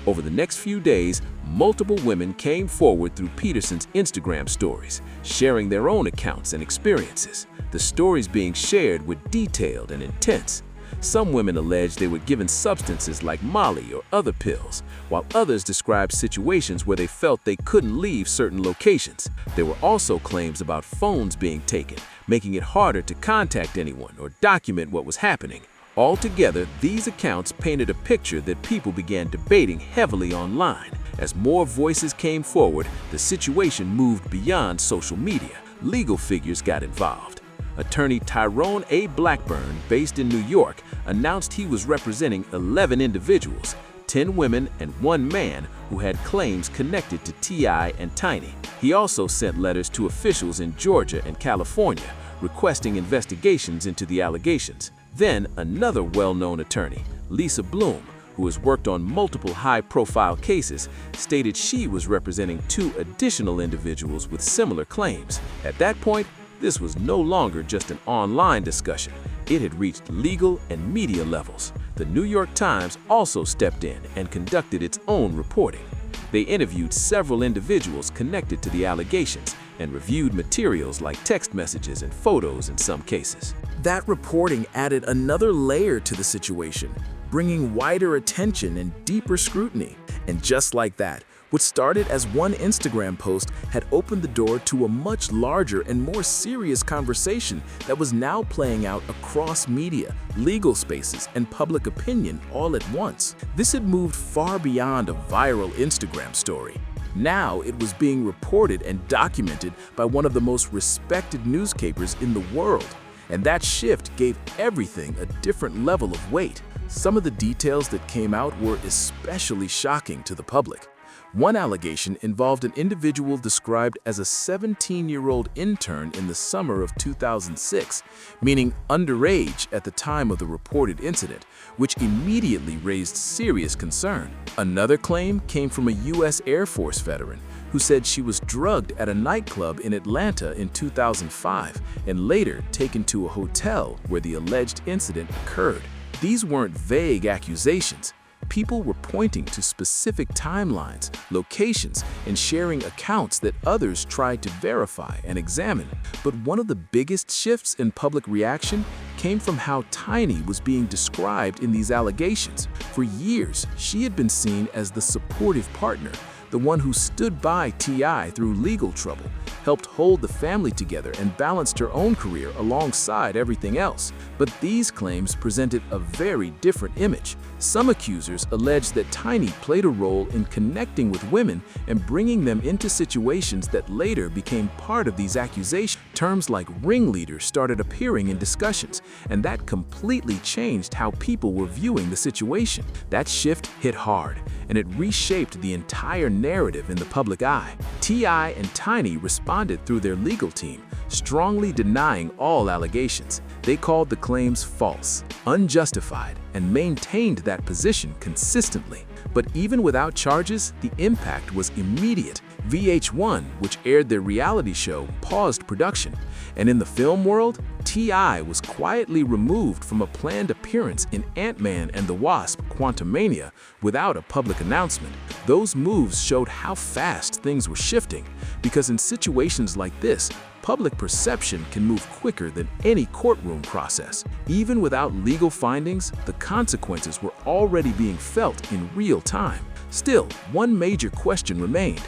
Over the next few days, multiple women came forward through Peterson's Instagram stories, sharing their own accounts and experiences. The stories being shared were detailed and intense. Some women alleged they were given substances like Molly or other pills, while others described situations where they felt they couldn't leave certain locations. There were also claims about phones being taken, making it harder to contact anyone or document what was happening. Altogether, these accounts painted a picture that people began debating heavily online. As more voices came forward, the situation moved beyond social media. Legal figures got involved. Attorney Tyrone A. Blackburn, based in New York, announced he was representing 11 individuals, 10 women and 1 man who had claims connected to T.I. and Tiny. He also sent letters to officials in Georgia and California, requesting investigations into the allegations. Then, another well-known attorney, Lisa Bloom, who has worked on multiple high-profile cases, stated she was representing 2 additional individuals with similar claims. At that point, this was no longer just an online discussion. It had reached legal and media levels. The New York Times also stepped in and conducted its own reporting. They interviewed several individuals connected to the allegations and reviewed materials like text messages and photos in some cases. That reporting added another layer to the situation, bringing wider attention and deeper scrutiny. And just like that, what started as one Instagram post had opened the door to a much larger and more serious conversation that was now playing out across media, legal spaces, and public opinion all at once. This had moved far beyond a viral Instagram story. Now it was being reported and documented by one of the most respected newspapers in the world. And that shift gave everything a different level of weight. Some of the details that came out were especially shocking to the public. One allegation involved an individual described as a 17-year-old intern in the summer of 2006, meaning underage at the time of the reported incident, which immediately raised serious concern. Another claim came from a U.S. Air Force veteran who said she was drugged at a nightclub in Atlanta in 2005 and later taken to a hotel where the alleged incident occurred. These weren't vague accusations. People were pointing to specific timelines, locations, and sharing accounts that others tried to verify and examine. But one of the biggest shifts in public reaction came from how Tiny was being described in these allegations. For years, she had been seen as the supportive partner, the one who stood by T.I. through legal trouble, helped hold the family together, and balanced her own career alongside everything else. But these claims presented a very different image. Some accusers alleged that Tiny played a role in connecting with women and bringing them into situations that later became part of these accusations. Terms like ringleader started appearing in discussions, and that completely changed how people were viewing the situation. That shift hit hard, and it reshaped the entire narrative in the public eye. T.I. and Tiny responded through their legal team, strongly denying all allegations. They called the claims false, unjustified, and maintained that position consistently. But even without charges, the impact was immediate. VH1, which aired their reality show, paused production. And in the film world, T.I. was quietly removed from a planned appearance in Ant-Man and the Wasp: Quantumania without a public announcement. Those moves showed how fast things were shifting, because in situations like this, public perception can move quicker than any courtroom process. Even without legal findings, the consequences were already being felt in real time. Still, one major question remained.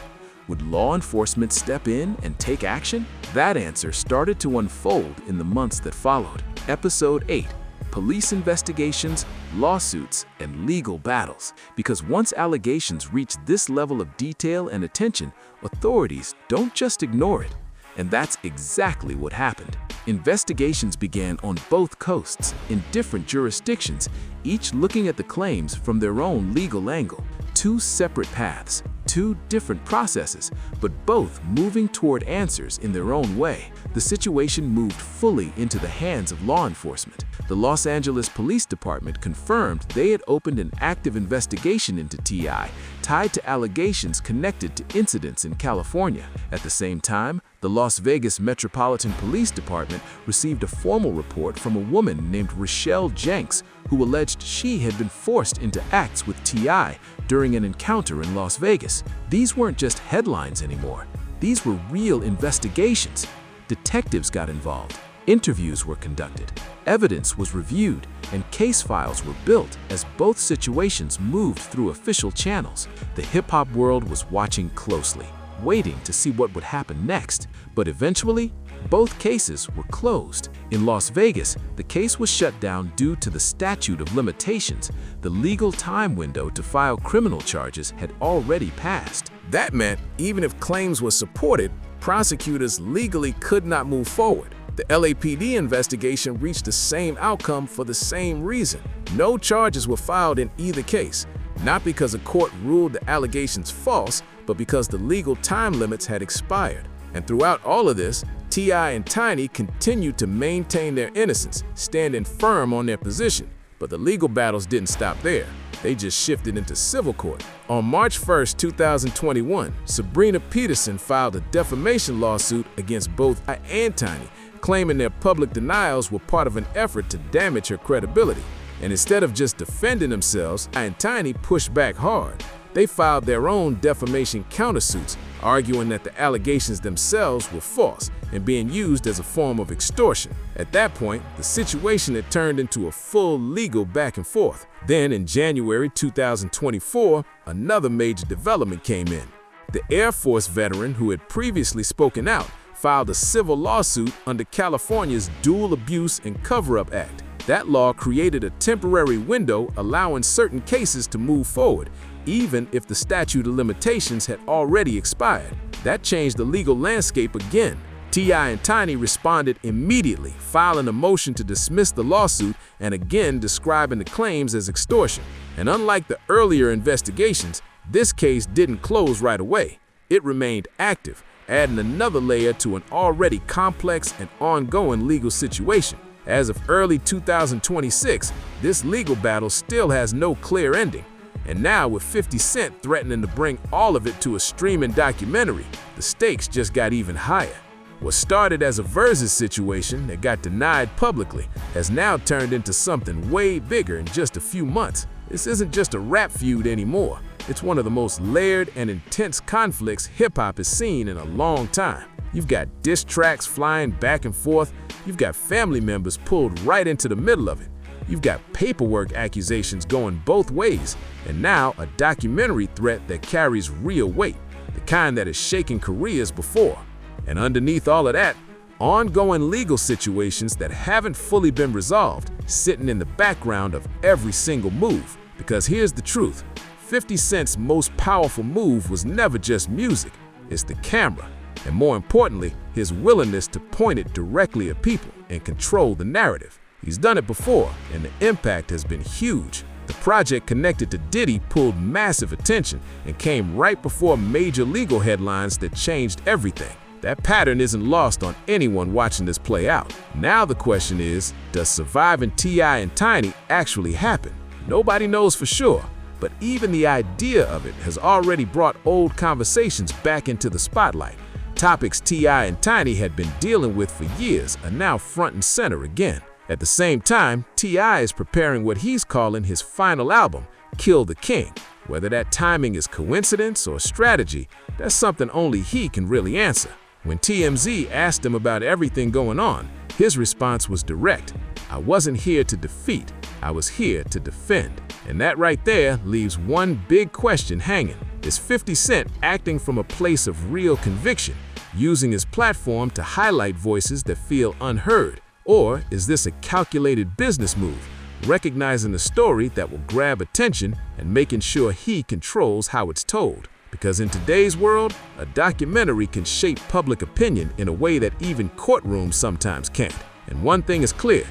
Would law enforcement step in and take action? That answer started to unfold in the months that followed. Episode 8. Police investigations, lawsuits, and legal battles. Because once allegations reach this level of detail and attention, authorities don't just ignore it. And that's exactly what happened. Investigations began on both coasts, in different jurisdictions, each looking at the claims from their own legal angle. Two separate paths, two different processes, but both moving toward answers in their own way. The situation moved fully into the hands of law enforcement. The Los Angeles Police Department confirmed they had opened an active investigation into T.I., tied to allegations connected to incidents in California. At the same time, the Las Vegas Metropolitan Police Department received a formal report from a woman named Rochelle Jenks, who alleged she had been forced into acts with T.I. during an encounter in Las Vegas. These weren't just headlines anymore. These were real investigations. Detectives got involved. Interviews were conducted. Evidence was reviewed, and case files were built as both situations moved through official channels. The hip-hop world was watching closely, waiting to see what would happen next. But eventually, both cases were closed. In Las Vegas, the case was shut down due to the statute of limitations. The legal time window to file criminal charges had already passed. That meant even if claims were supported, prosecutors legally could not move forward. The LAPD investigation reached the same outcome for the same reason. No charges were filed in either case, not because a court ruled the allegations false, but because the legal time limits had expired. And throughout all of this, T.I. and Tiny continued to maintain their innocence, standing firm on their position. But the legal battles didn't stop there. They just shifted into civil court. On March 1st, 2021, Sabrina Peterson filed a defamation lawsuit against both I and Tiny, claiming their public denials were part of an effort to damage her credibility. And instead of just defending themselves, I and Tiny pushed back hard. They filed their own defamation countersuits, arguing that the allegations themselves were false and being used as a form of extortion. At that point, the situation had turned into a full legal back and forth. Then in January 2024, another major development came in. The Air Force veteran who had previously spoken out filed a civil lawsuit under California's Dual Abuse and Cover-Up Act. That law created a temporary window allowing certain cases to move forward, even if the statute of limitations had already expired. That changed the legal landscape again. T.I. and Tiny responded immediately, filing a motion to dismiss the lawsuit and again describing the claims as extortion. And unlike the earlier investigations, this case didn't close right away. It remained active, adding another layer to an already complex and ongoing legal situation. As of early 2026, this legal battle still has no clear ending. And now with 50 Cent threatening to bring all of it to a streaming documentary, the stakes just got even higher. What started as a versus situation that got denied publicly has now turned into something way bigger in just a few months. This isn't just a rap feud anymore. It's one of the most layered and intense conflicts hip-hop has seen in a long time. You've got diss tracks flying back and forth. You've got family members pulled right into the middle of it. You've got paperwork accusations going both ways, and now a documentary threat that carries real weight, the kind that has shaken careers before. And underneath all of that, ongoing legal situations that haven't fully been resolved, sitting in the background of every single move. Because here's the truth, 50 Cent's most powerful move was never just music, it's the camera. And more importantly, his willingness to point it directly at people and control the narrative. He's done it before, and the impact has been huge. The project connected to Diddy pulled massive attention and came right before major legal headlines that changed everything. That pattern isn't lost on anyone watching this play out. Now the question is, does surviving T.I. and Tiny actually happen? Nobody knows for sure, but even the idea of it has already brought old conversations back into the spotlight. Topics T.I. and Tiny had been dealing with for years are now front and center again. At the same time, T.I. is preparing what he's calling his final album, Kill the King. Whether that timing is coincidence or strategy, that's something only he can really answer. When TMZ asked him about everything going on, his response was direct. I wasn't here to defeat, I was here to defend. And that right there leaves one big question hanging. Is 50 Cent acting from a place of real conviction, using his platform to highlight voices that feel unheard? Or is this a calculated business move, recognizing a story that will grab attention and making sure he controls how it's told? Because in today's world, a documentary can shape public opinion in a way that even courtrooms sometimes can't. And one thing is clear,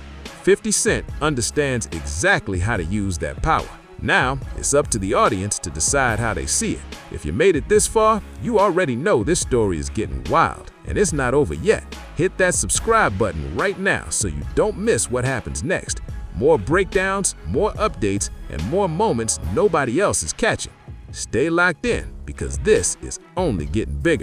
50 Cent understands exactly how to use that power. Now, it's up to the audience to decide how they see it. If you made it this far, you already know this story is getting wild, and it's not over yet. Hit that subscribe button right now so you don't miss what happens next. More breakdowns, more updates, and more moments nobody else is catching. Stay locked in, because this is only getting bigger.